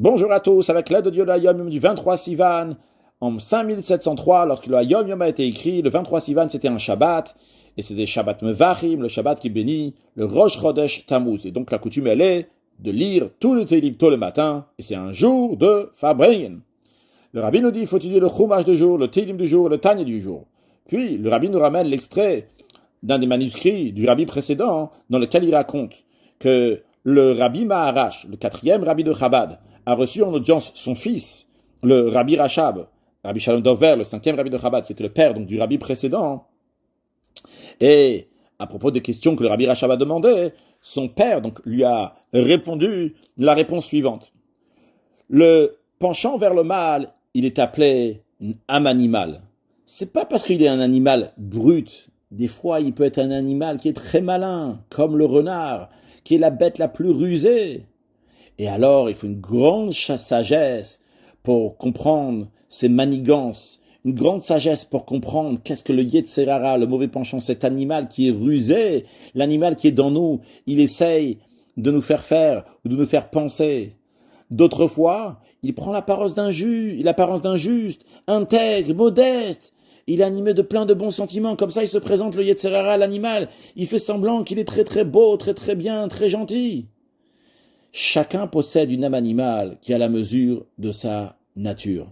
Bonjour à tous, avec l'aide de Dieu, le Hayom Yom du 23 Sivan, en 5703, lorsque le Hayom Yom a été écrit, le 23 Sivan c'était un Shabbat, et c'était Shabbat Mevachim, le Shabbat qui bénit le Rosh Chodesh Tammuz. Et donc la coutume elle est de lire tout le Tehillim tôt le matin, et c'est un jour de Fabrein. Le Rabbi nous dit, il faut étudier le Chumash du jour, le Tehillim du jour, le Tanya du jour. Puis le Rabbi nous ramène l'extrait d'un des manuscrits du Rabbi précédent, dans lequel il raconte que le Rabbi Maharash, le quatrième Rabbi de Chabad, a reçu en audience son fils, le Rabbi Rachab, Rabbi Shalom Dover, le cinquième Rabbi de Chabad, qui était le père donc, du Rabbi précédent. Et à propos des questions que le Rabbi Rachab a demandées, son père donc, lui a répondu la réponse suivante. Le penchant vers le mal, il est appelé un âme animale. C'est pas parce qu'il est un animal brut. Des fois, il peut être un animal qui est très malin, comme le renard, qui est la bête la plus rusée. Et alors, il faut une grande sagesse pour comprendre ces manigances, une grande sagesse pour comprendre qu'est-ce que le Yetzer Hara, le mauvais penchant, cet animal qui est rusé, l'animal qui est dans nous, il essaye de nous faire faire ou de nous faire penser. D'autres fois, il prend l'apparence d'un juste, intègre, modeste. Il est animé de plein de bons sentiments. Comme ça, il se présente le Yetzer Hara, l'animal. Il fait semblant qu'il est très très beau, très très bien, très gentil. Chacun possède une âme animale qui est à la mesure de sa nature.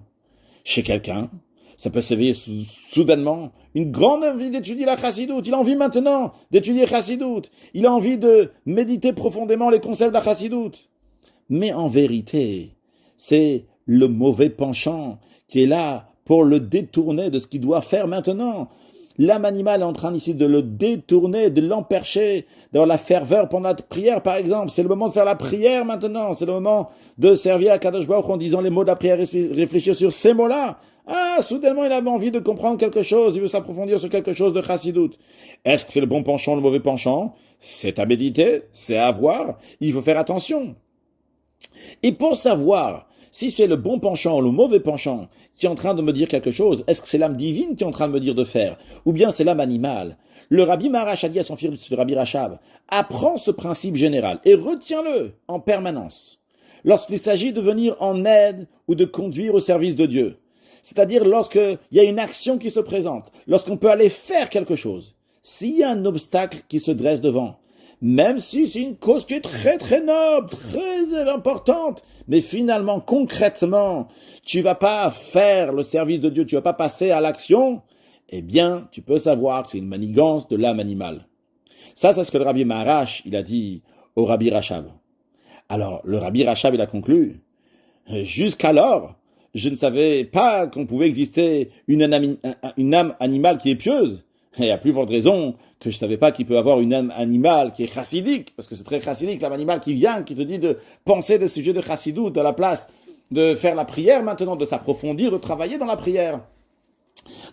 Chez quelqu'un, ça peut s'éveiller soudainement une grande envie d'étudier la chassidoute. Il a envie maintenant d'étudier chassidoute. Il a envie de méditer profondément les concepts de la chassidoute. Mais en vérité, c'est le mauvais penchant qui est là pour le détourner de ce qu'il doit faire maintenant. L'âme animale est en train ici de le détourner, de l'empercher, d'avoir la ferveur pendant la prière, par exemple. C'est le moment de faire la prière maintenant. C'est le moment de servir à Kadosh Baruch en disant les mots de la prière, réfléchir sur ces mots-là. Ah, soudainement, il avait envie de comprendre quelque chose. Il veut s'approfondir sur quelque chose de chassidoute. Est-ce que c'est le bon penchant, le mauvais penchant? C'est à méditer, c'est à voir. Il faut faire attention. Et pour savoir si c'est le bon penchant ou le mauvais penchant qui est en train de me dire quelque chose, est-ce que c'est l'âme divine qui est en train de me dire de faire, ou bien c'est l'âme animale? Le Rabbi Maharash a dit à son fils, le Rabbi Rachab, apprends ce principe général et retiens-le en permanence. Lorsqu'il s'agit de venir en aide ou de conduire au service de Dieu, c'est-à-dire lorsqu'il y a une action qui se présente, lorsqu'on peut aller faire quelque chose, s'il y a un obstacle qui se dresse devant, même si c'est une cause qui est très très noble, très importante, mais finalement, concrètement, tu vas pas faire le service de Dieu, tu vas pas passer à l'action, eh bien, tu peux savoir que c'est une manigance de l'âme animale. Ça, c'est ce que le Rabbi Maharash, il a dit au Rabbi Rachab. Alors, le Rabbi Rachab, il a conclu, jusqu'alors, je ne savais pas qu'on pouvait exister une âme animale qui est pieuse. Et à plus forte raison que je ne savais pas qu'il peut avoir une âme animale qui est chassidique, parce que c'est très chassidique, l'âme animale qui vient, qui te dit de penser des sujets de chassidoute à la place de faire la prière maintenant, de s'approfondir, de travailler dans la prière.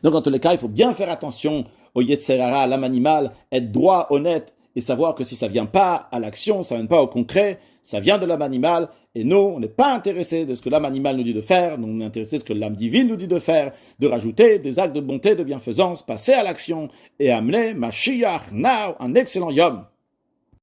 Donc en tous les cas, il faut bien faire attention au Yetzer Hara, à l'âme animale, être droit, honnête, et savoir que si ça ne vient pas à l'action, ça ne vient pas au concret, ça vient de l'âme animale, et nous, on n'est pas intéressé de ce que l'âme animale nous dit de faire, nous, on est intéressé de ce que l'âme divine nous dit de faire, de rajouter des actes de bonté, de bienfaisance, passer à l'action, et amener Mashiach, now, un excellent Yom.